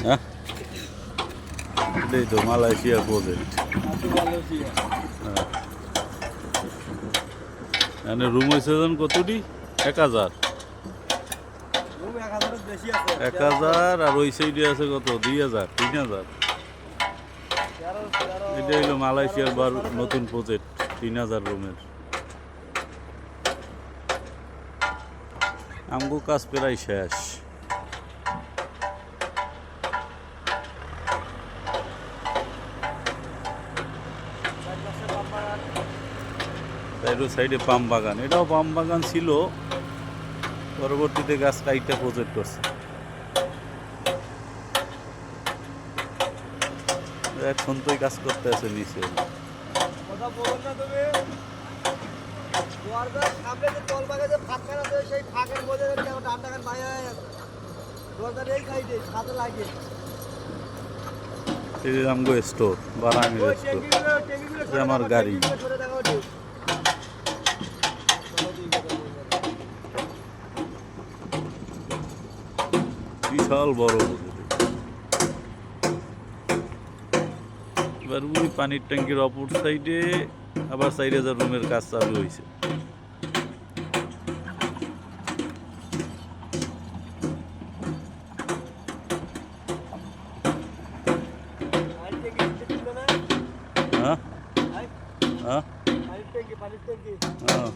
হ্যাঁ এটাই তো মালয়েশিয়ার প্রজেক্ট। এখানে রুম হয়েছে যেন কতটি? 1000। 1000 আর ওই সাইডে আছে কত? 2000 3000। এটা হইলো মালয়েশিয়ার নতুন প্রজেক্ট 3000 রুমের। আমগো কাজ প্রায় শেষ। সাইডে পাম বাগান, এটাও পাম বাগান ছিল, পরবর্তীতে গাছ কাইটা প্রজেক্ট করছে। এখন তোই কাজ করতে আছে নিচে। আমগো স্টোর, বারাঙ্গের স্টোর, আমার গাড়ি। বিশাল বড়। এবার ওই পানির ট্যাঙ্কির অপর সাইডে আবার 4000 রুমের কাজ চালু হয়েছে। হ্যাঁ হ্যাঁ হ্যাঁ।